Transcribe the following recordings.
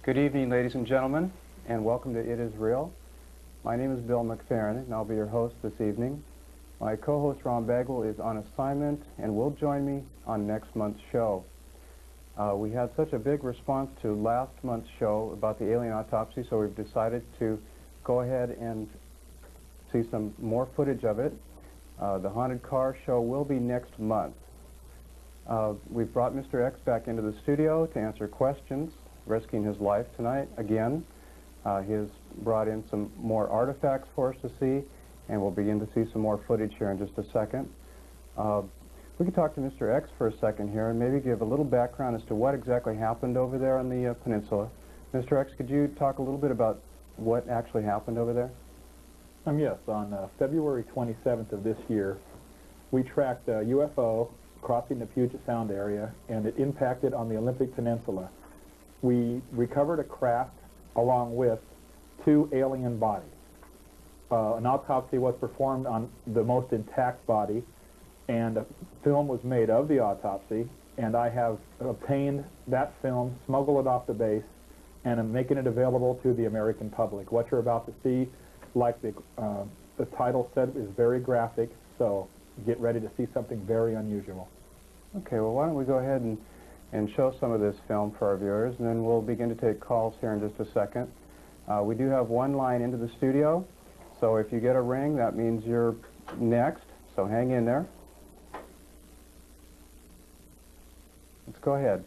Good evening, ladies and gentlemen, and welcome to It Is Real. My name is Bill McFerrin, and I'll be your host this evening. My co-host Ron Bagwell is on assignment and will join me on next month's show. We had such a big response to last month's show about the alien autopsy, so we've decided to go ahead and see some more footage of it. The Haunted Car show will be next month. We've brought Mr. X back into the studio to answer questions, risking his life tonight again. He has brought in some more artifacts for us to see, and we'll begin to see some more footage here in just a second. We can talk to Mr. X for a second here and maybe give a little background as to what exactly happened over there on the peninsula. Mr. X, could you talk a little bit about what actually happened over there? Yes, on February 27th of this year, we tracked a UFO crossing the Puget Sound area, and it impacted on the Olympic Peninsula. We recovered a craft along with 2 alien bodies. An autopsy was performed on the most intact body, and a film was made of the autopsy, and I have obtained that film, smuggled it off the base, and I'm making it available to the American public. What you're about to see, like the title said, is very graphic, so get ready to see something very unusual. Okay, well, why don't we go ahead and show some of this film for our viewers, and then we'll begin to take calls here in just a second. We do have one line into the studio, so if you get a ring, that means you're next, so hang in there. Let's go ahead.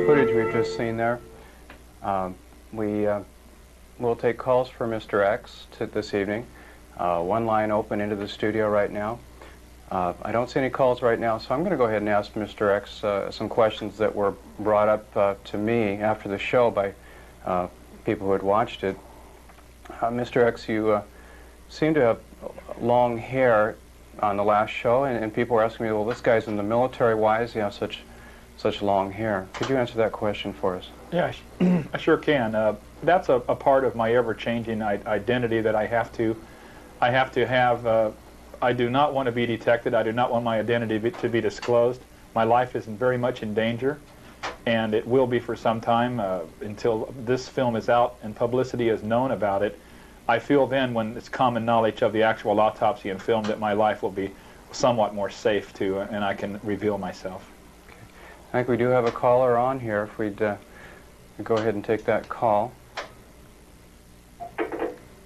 Footage we've just seen there. We'll take calls for Mr. X this evening. One line open into the studio right now. I don't see any calls right now, so I'm going to go ahead and ask Mr. X some questions that were brought up to me after the show by people who had watched it. Mr. X, you seem to have long hair on the last show, and people were asking me, well, this guy's in the military, why does he have such long hair? Could you answer that question for us? Yeah, I sure can. That's a part of my ever-changing identity that I have to have. I do not want to be detected. I do not want my identity to be disclosed. My life is very much in danger, and it will be for some time until this film is out and publicity is known about it. I feel then, when it's common knowledge of the actual autopsy and film, that my life will be somewhat more safe too, and I can reveal myself. I think we do have a caller on here. If we'd go ahead and take that call.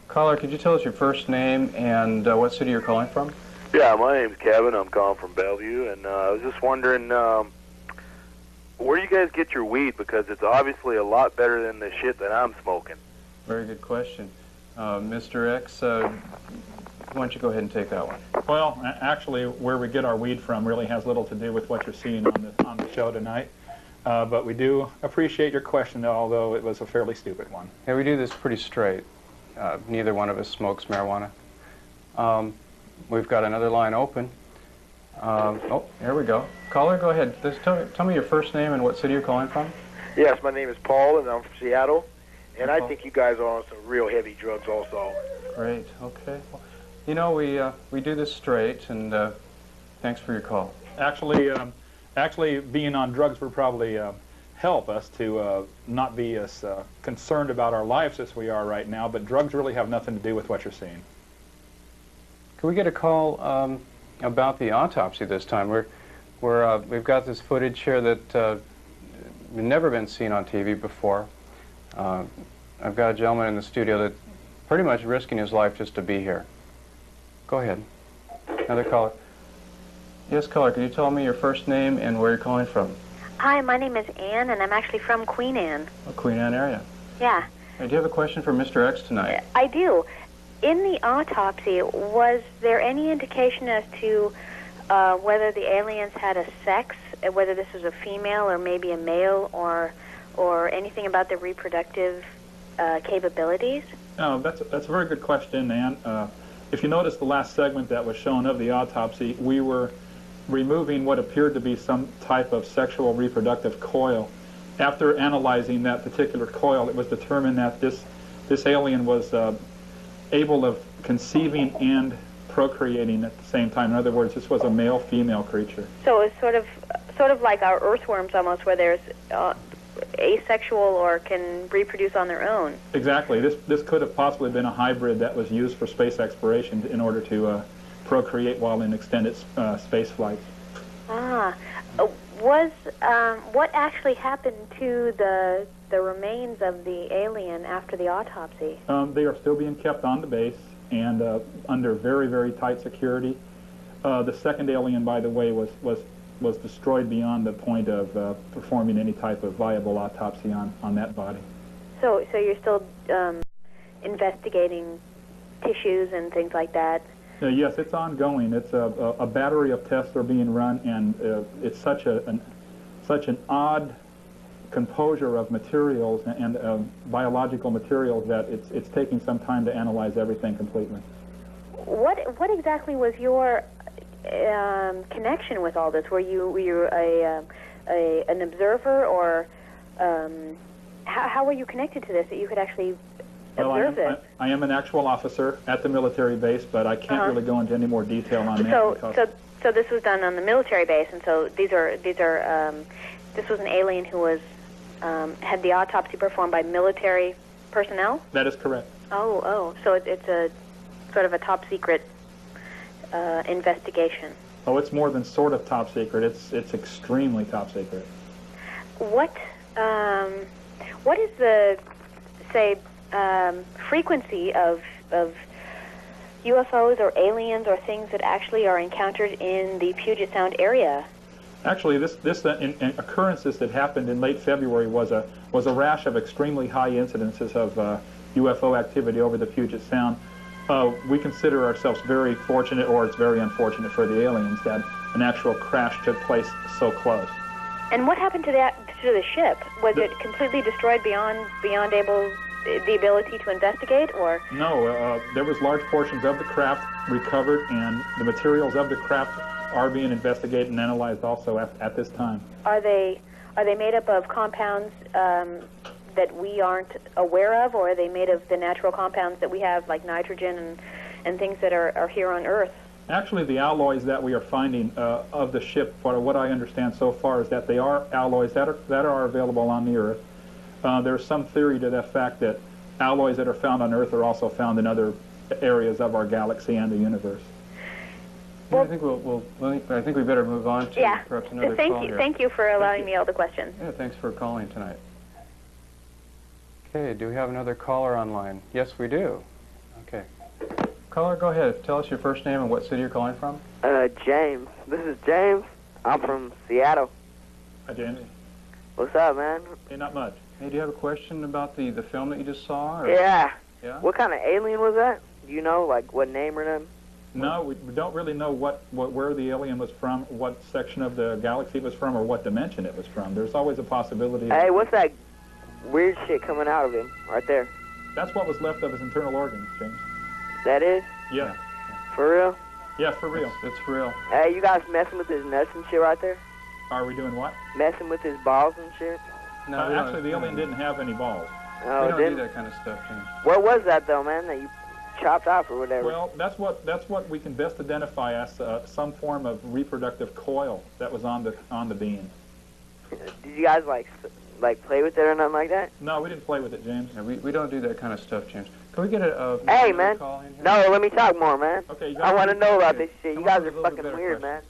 Caller, could you tell us your first name and what city you're calling from? Yeah, my name's Kevin. I'm calling from Bellevue, and I was just wondering, where do you guys get your weed? Because it's obviously a lot better than the shit that I'm smoking. Very good question. Mr. X, why don't you go ahead and take that one? Well, actually, where we get our weed from really has little to do with what you're seeing on the show tonight. But we do appreciate your question, although it was a fairly stupid one. Yeah, we do this pretty straight. Neither one of us smokes marijuana. We've got another line open. Oh, here we go. Caller, go ahead. Tell me your first name and what city you're calling from. Yes, my name is Paul, and I'm from Seattle. And I think you guys are on some real heavy drugs also. Great, okay. Well, you know, we do this straight, and thanks for your call. Actually, being on drugs, we're probably help us to not be as concerned about our lives as we are right now, but drugs really have nothing to do with what you're seeing. Can we get a call about the autopsy this time? We've got this footage here that never been seen on TV before. I've got a gentleman in the studio that's pretty much risking his life just to be here. Go ahead. Another caller. Yes, caller, can you tell me your first name and where you're calling from? Hi, my name is Ann, and I'm actually from Queen Anne. Oh, Queen Anne area. Yeah. Hey, do you have a question for Mr. X tonight? I do. In the autopsy, was there any indication as to whether the aliens had a sex, whether this was a female or maybe a male, or anything about their reproductive capabilities? Oh, that's a very good question, Ann. If you notice the last segment that was shown of the autopsy, we were removing what appeared to be some type of sexual reproductive coil. After analyzing that particular coil, it was determined that this alien was able of conceiving and procreating at the same time. In other words, this was a male-female creature. So it's sort of like our earthworms almost, where there's asexual or can reproduce on their own. Exactly. This could have possibly been a hybrid that was used for space exploration in order to procreate while in extended space flights. What actually happened to the remains of the alien after the autopsy? They are still being kept on the base and under very, very tight security. The second alien, by the way, was destroyed beyond the point of performing any type of viable autopsy on that body. So you're still investigating tissues and things like that? Yes, it's ongoing. It's a battery of tests are being run, and it's such an odd composure of materials and biological materials that it's taking some time to analyze everything completely. What exactly was your connection with all this? Were you an observer, or how were you connected to this that you could actually observe this? I am an actual officer at the military base, but I can't really go into any more detail on that. So this was done on the military base, and so this was an alien who was had the autopsy performed by military personnel? That is correct. Oh, so it's a sort of a top secret investigation. Oh, it's more than sort of top secret. It's extremely top secret. What is the, say, frequency of UFOs or aliens or things that actually are encountered in the Puget Sound area? Actually, this occurrences that happened in late February was a rash of extremely high incidences of UFO activity over the Puget Sound. We consider ourselves very fortunate, or it's very unfortunate for the aliens, that an actual crash took place so close. And what happened to the ship? Was it completely destroyed beyond the ability to investigate, or? No, there was large portions of the craft recovered, and the materials of the craft are being investigated and analyzed also at this time. Are they made up of compounds that we aren't aware of, or are they made of the natural compounds that we have, like nitrogen and things that are here on Earth? Actually, the alloys that we are finding of the ship, what I understand so far, is that they are alloys that are available on the Earth. There's some theory to the fact that alloys that are found on Earth are also found in other areas of our galaxy and the universe. Well, I think we better move on to perhaps another call here. Thank you for allowing me all the questions. Yeah, thanks for calling tonight. Okay, do we have another caller online? Yes, we do. Okay. Caller, go ahead. Tell us your first name and what city you're calling from. James. This is James. I'm from Seattle. Hi, James. What's up, man? Hey, not much. Hey, do you have a question about the film that you just saw? Or? Yeah. Yeah? What kind of alien was that? Do you know, like, what name or nothing? No, we don't really know where the alien was from, what section of the galaxy it was from, or what dimension it was from. There's always a possibility. Hey, what's that weird shit coming out of him right there? That's what was left of his internal organs, James. That is? Yeah. For real? Yeah, for real. It's for real. Hey, you guys messing with his nuts and shit right there? Are we doing what? Messing with his balls and shit? No, actually, the alien didn't have any balls. Oh, we don't do that kind of stuff, James. What was that, though, man, that you chopped off or whatever? Well, that's what we can best identify as some form of reproductive coil that was on the being. Did you guys, like, like play with it or nothing like that? No, we didn't play with it, James. Yeah, we don't do that kind of stuff, James. Can we get Hey, another man. call in here? No, let me talk more, man. Okay, you I want to know about okay. this shit. Come You on guys with are a little fucking bit better weird, question.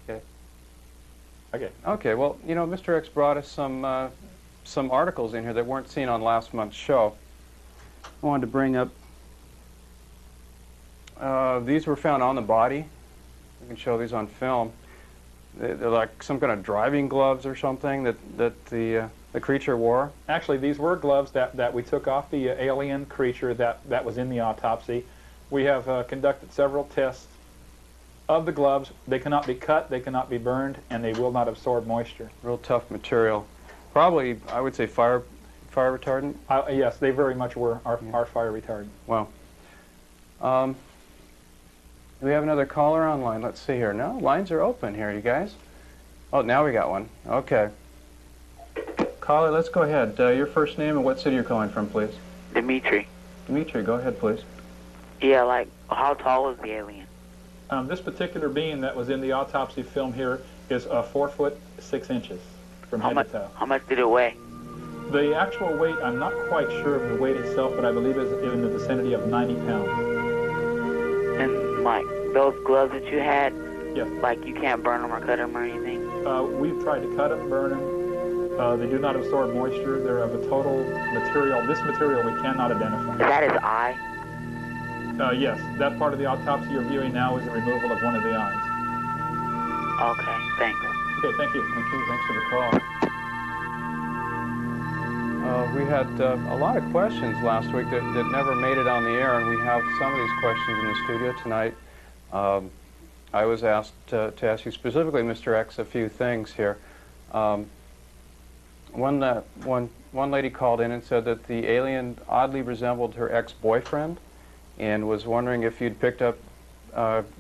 man. Okay. Okay, well, you know, Mr. X brought us some articles in here that weren't seen on last month's show. I wanted to bring up, these were found on the body. We can show these on film. They're like some kind of driving gloves or something that the creature wore. Actually, these were gloves that we took off the alien creature that was in the autopsy. We have conducted several tests of the gloves. They cannot be cut, they cannot be burned, and they will not absorb moisture. Real tough material. Probably, I would say, fire retardant. Yes, they very much were our fire retardant. Wow. Do we have another caller online? Let's see here. No, lines are open here, you guys. Oh, now we got one. Okay. Caller, let's go ahead. Your first name and what city you're calling from, please. Dimitri. Dimitri, go ahead, please. Yeah, like, how tall was the alien? This particular being that was in the autopsy film here is 4 foot 6 inches from head to toe. How much did it weigh? The actual weight, I'm not quite sure of the weight itself, but I believe it's in the vicinity of 90 pounds. And, like, those gloves that you had, Yes. like, you can't burn them or cut them or anything? We've tried to cut them, burn them. They do not absorb moisture. They're of a total material. This material we cannot identify. Is that his eye? Yes, that part of the autopsy you're viewing now is the removal of one of the eyes. Okay, thanks. Okay, thank you. Thank you. Thanks for the call. We had a lot of questions last week that never made it on the air, and we have some of these questions in the studio tonight. I was asked to ask you specifically, Mr. X, a few things here. One lady called in and said that the alien oddly resembled her ex-boyfriend, and was wondering if you'd picked up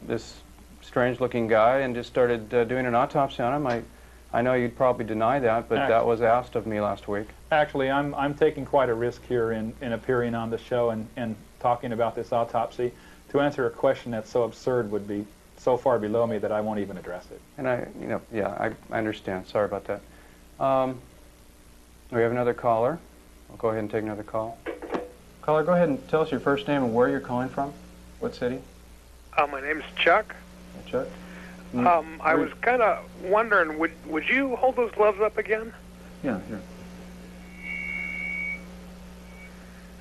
this strange-looking guy and just started doing an autopsy on him. I know you'd probably deny that, but that was asked of me last week. Actually, I'm taking quite a risk here in appearing on the show and talking about this autopsy. To answer a question that's so absurd would be so far below me that I won't even address it. And I understand. Sorry about that. We have another caller. I'll go ahead and take another call. Caller, go ahead and tell us your first name and where you're calling from. What city? My name's Chuck. Chuck? I was kind of wondering, would you hold those gloves up again? Yeah, here.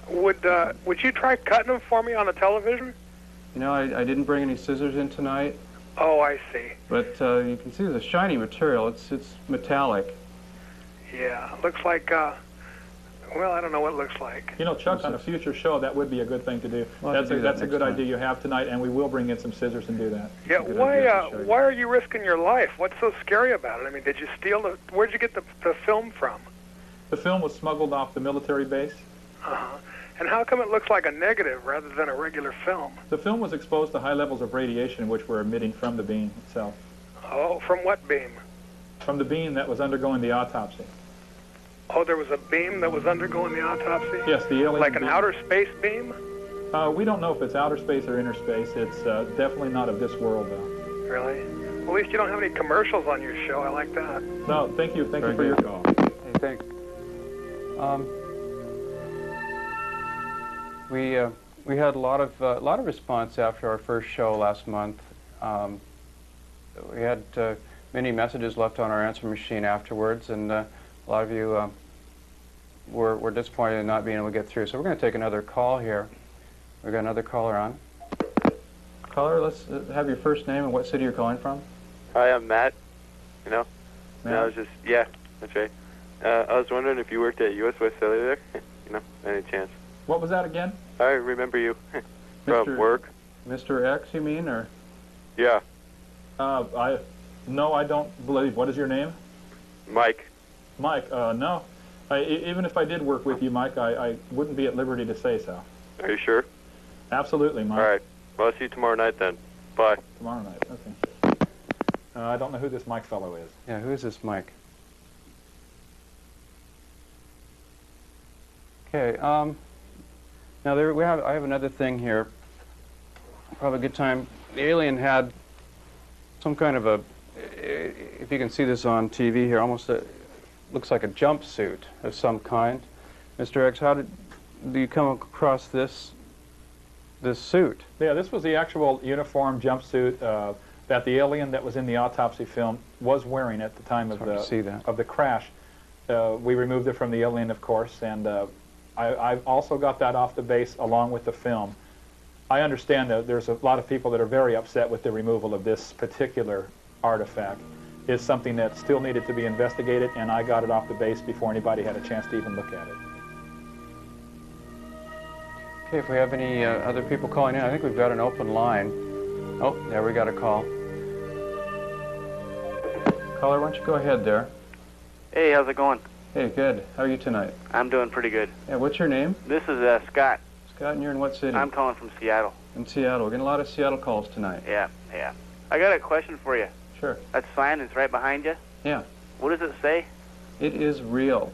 Would you try cutting them for me on the television? You know, I didn't bring any scissors in tonight, Oh, I see. but you can see there's a shiny material. It's metallic. Yeah, looks like, well, I don't know what it looks like. You know, Chuck, on a future show, that would be a good thing to do. We'll have to do that That's a next good time. idea you have tonight, and we will bring in some scissors and do that. Yeah, Good idea to show you. why are you risking your life? What's so scary about it? I mean, did you steal where'd you get the film from? The film was smuggled off the military base. Uh-huh. And how come it looks like a negative rather than a regular film? The film was exposed to high levels of radiation which were emitting from the beam itself. Oh, from what beam? From the beam that was undergoing the autopsy. Oh, there was a beam that was undergoing the autopsy? Yes, the alien Like an beam. outer space beam? We don't know if it's outer space or inner space. It's definitely not of this world, though. Really? Well, at least you don't have any commercials on your show. I like that. No, thank you. Thank you for your call. Hey, thanks. We had a lot of response after our first show last month. We had many messages left on our answer machine afterwards, and a lot of you were disappointed in not being able to get through. So we're going to take another call here. We've got another caller on. Caller, let's have your first name and what city you're calling from. Hi, I'm Matt. You know? Matt? And I was just, yeah, that's right. I was wondering if you worked at U.S. West Cellular. You know, any chance? What was that again? I remember you from Mr. work. Mr. X, you mean, or? Yeah, No, I don't believe. What is your name? Mike. Mike, no. Even if I did work with you, Mike, I wouldn't be at liberty to say so. Are you sure? Absolutely, Mike. All right. Well, I'll see you tomorrow night then. Bye. Tomorrow night, okay. I don't know who this Mike fellow is. Yeah, who is this Mike? Okay, now I have another thing here. Probably a good time. The alien had some kind of a, if you can see this on TV here, almost looks like a jumpsuit of some kind. Mr. X, how do you come across this suit? Yeah, this was the actual uniform jumpsuit that the alien that was in the autopsy film was wearing at the time of the crash. We removed it from the alien, of course, and I've also got that off the base along with the film. I understand that there's a lot of people that are very upset with the removal of this particular artifact. It's something that still needed to be investigated, and I got it off the base before anybody had a chance to even look at it. Okay, if we have any other people calling in, I think we've got an open line. Oh, there we got a call. Caller, why don't you go ahead there? Hey, how's it going? Hey, good. How are you tonight? I'm doing pretty good. Yeah, what's your name? This is Scott. Scott, and you're in what city? I'm calling from Seattle. In Seattle. We're getting a lot of Seattle calls tonight. Yeah. I got a question for you. Sure. That sign is right behind you? Yeah. What does it say? It is real.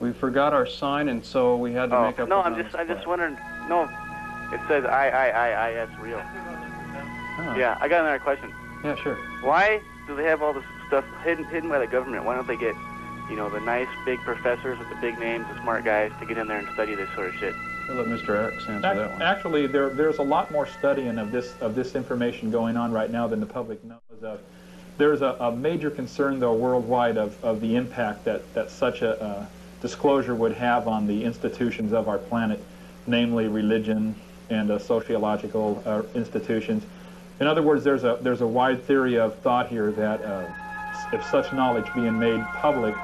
We forgot our sign, and so we had to make up. No, I'm just wondering. No, it says I real. Oh. Yeah, I got another question. Yeah, sure. Why do they have all this stuff hidden by the government? Why don't they get, the nice big professors with the big names, the smart guys, to get in there and study this sort of shit? I'll let Mr. X answer that one. Actually, there's a lot more studying of this information going on right now than the public knows of. There's a major concern, though, worldwide of the impact that such a disclosure would have on the institutions of our planet, namely religion and sociological institutions. In other words, there's a wide theory of thought here that if such knowledge being made public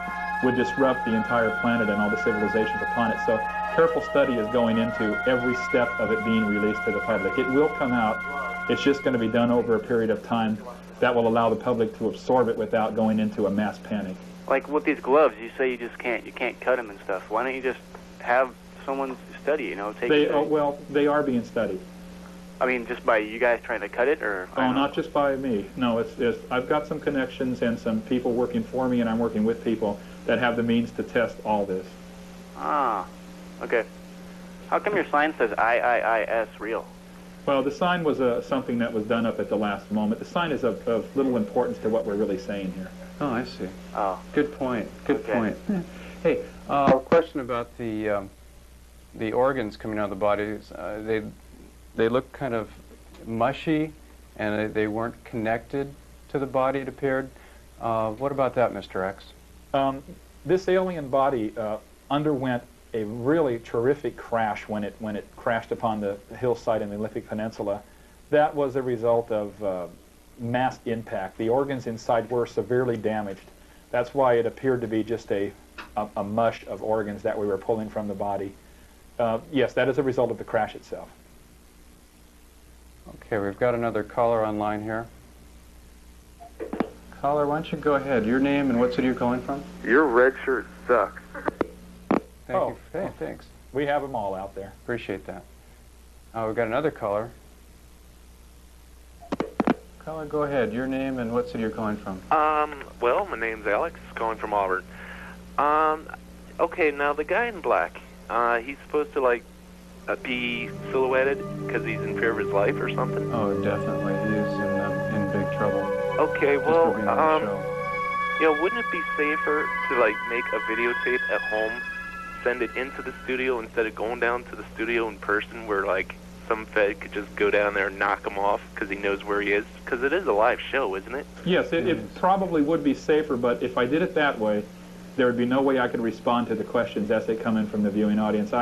would disrupt the entire planet and all the civilizations upon it. So careful study is going into every step of it being released to the public. It will come out. It's just going to be done over a period of time that will allow the public to absorb it without going into a mass panic. Like with these gloves, you say you can't cut them and stuff. Why don't you just have someone study, Well, they are being studied. I mean, just by you guys trying to cut it, or? Oh, not just by me. No, it's I've got some connections and some people working for me, and I'm working with people that have the means to test all this. Ah, okay. How come your sign says IIIS real? Well, the sign was something that was done up at the last moment. The sign is of little importance to what we're really saying here. Oh, I see. Oh. Good point. Good Okay. point. Hey, question about the organs coming out of the body. They look kind of mushy, and they weren't connected to the body, it appeared. What about that, Mr. X? This alien body underwent a really terrific crash when it crashed upon the hillside in the Olympic Peninsula. That was a result of mass impact. The organs inside were severely damaged. That's why it appeared to be just a mush of organs that we were pulling from the body. Yes, that is a result of the crash itself. Okay, we've got another caller online here. Caller, why don't you go ahead? Your name and what city you're calling from? Your red shirt sucks. Thank you. Hey, thanks. We have them all out there. Appreciate that. We've got another caller. Caller, go ahead. Your name and what city you're calling from? Well, my name's Alex, calling from Auburn. Okay, now the guy in black, he's supposed to, be silhouetted because he's in fear of his life or something? Oh, definitely. He is in big trouble. Okay, Just well, for being on the show. wouldn't it be safer to, make a videotape at home, send it into the studio instead of going down to the studio in person where, some Fed could just go down there and knock him off because he knows where he is? Because it is a live show, isn't it? Yes, it probably would be safer, but if I did it that way, there would be no way I could respond to the questions as they come in from the viewing audience.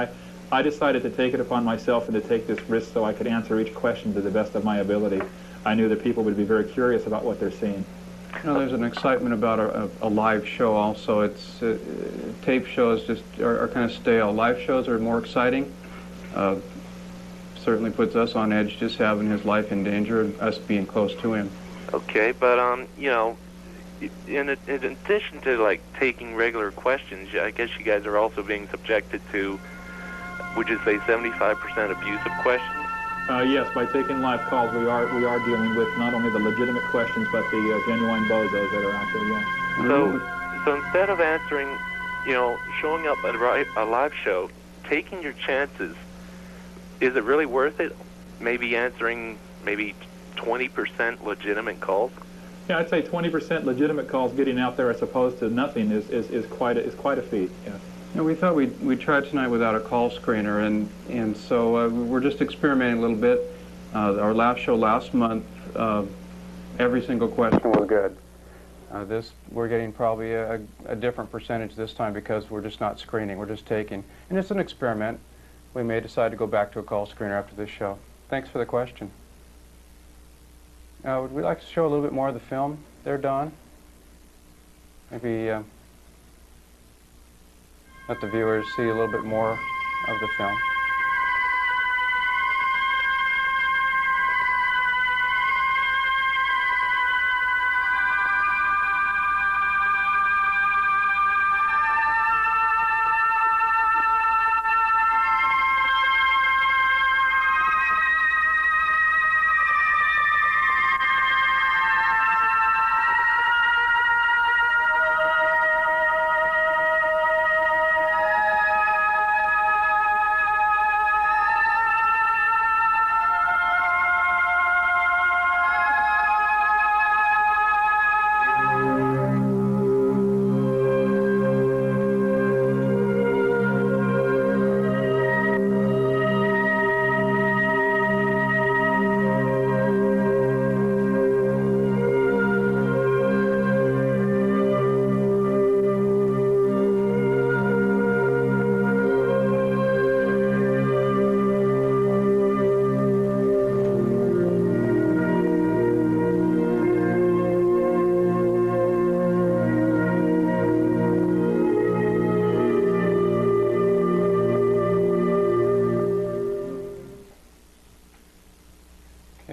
I decided to take it upon myself and to take this risk so I could answer each question to the best of my ability. I knew that people would be very curious about what they're seeing. There's an excitement about a live show also. It's tape shows just are kind of stale. Live shows are more exciting. Certainly puts us on edge just having his life in danger and us being close to him. Okay, but, in addition to, taking regular questions, I guess you guys are also being subjected to, would you say, 75% abusive questions? Yes, by taking live calls, we are dealing with not only the legitimate questions, but the genuine bozos that are out there, yeah. So instead of answering, showing up at a live show, taking your chances, is it really worth it? Maybe answering 20% legitimate calls? Yeah, I'd say 20% legitimate calls getting out there as opposed to nothing is quite a feat. Yes. You know, we thought we'd try tonight without a call screener, and so we're just experimenting a little bit. Our last show last month, every single question was good. We're getting probably a different percentage this time because we're just not screening, we're just taking. And it's an experiment. We may decide to go back to a call screener after this show. Thanks for the question. Would we like to show a little bit more of the film there, Don? Maybe let the viewers see a little bit more of the film.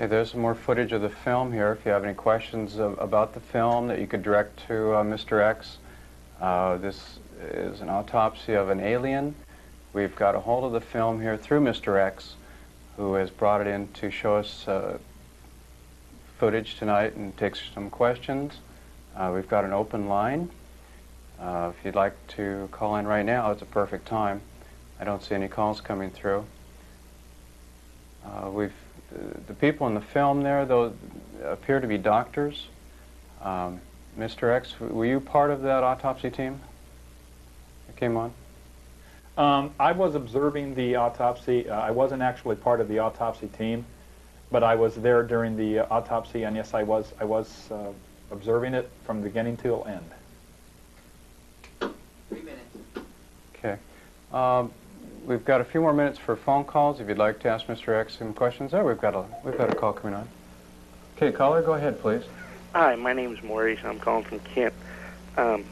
There's some more footage of the film here. If you have any questions about the film that you could direct to Mr. X. This is an autopsy of an alien. We've got a hold of the film here through Mr. X, who has brought it in to show us footage tonight and take some questions. We've got an open line. If you'd like to call in right now, it's a perfect time. I don't see any calls coming through. The people in the film there, though, appear to be doctors. Mr. X, were you part of that autopsy team that came on? I was observing the autopsy. I wasn't actually part of the autopsy team, but I was there during the autopsy, and yes, I was observing it from beginning till end. 3 minutes. Okay. We've got a few more minutes for phone calls. If you'd like to ask Mr. X some questions, there we've got a call coming on. Okay, caller, go ahead, please. Hi, my name is Maurice. I'm calling from Kent. I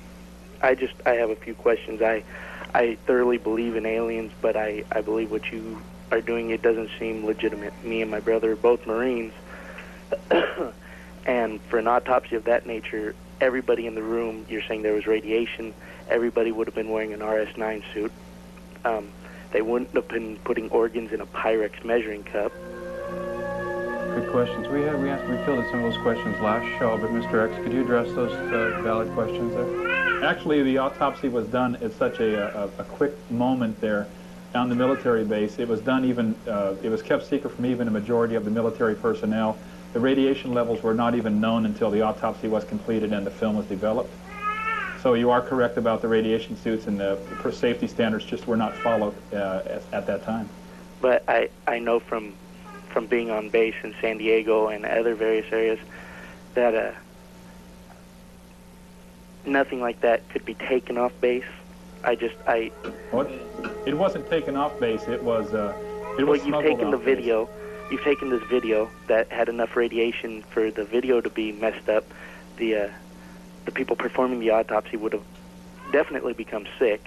have a few questions. I thoroughly believe in aliens, but I believe what you are doing, it doesn't seem legitimate. Me and my brother are both Marines, and for an autopsy of that nature, everybody in the room, you're saying there was radiation, everybody would have been wearing an RS-9 suit. They wouldn't have been putting organs in a Pyrex measuring cup. Good questions. We fielded some of those questions last show, but Mr. X, could you address those valid questions there? Actually, the autopsy was done at such a quick moment there on the military base. It was done it was kept secret from even a majority of the military personnel. The radiation levels were not even known until the autopsy was completed and the film was developed. So you are correct about the radiation suits, and the safety standards just were not followed at that time. But I know from being on base in San Diego and other various areas that nothing like that could be taken off base. What? It wasn't taken off base. It was. Well, you've taken the video. You've taken this video that had enough radiation for the video to be messed up. The people performing the autopsy would have definitely become sick.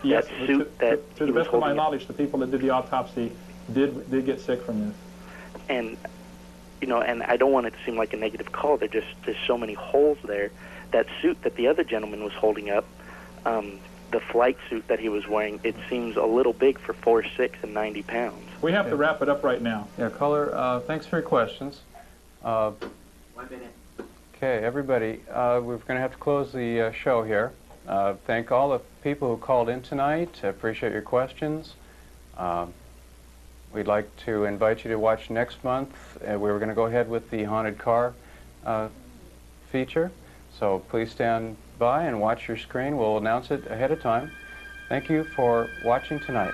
Yes, that suit to the best of my knowledge, the people that did the autopsy did get sick from this. And and I don't want it to seem like a negative call. There's so many holes there. That suit that the other gentleman was holding up, the flight suit that he was wearing, it seems a little big for 4'6" and 90 pounds. We have to wrap it up right now. Yeah, caller, thanks for your questions. 1 minute. Okay, everybody, we're going to have to close the show here. Thank all the people who called in tonight. I appreciate your questions. We'd like to invite you to watch next month. We were going to go ahead with the haunted car feature. So please stand by and watch your screen. We'll announce it ahead of time. Thank you for watching tonight.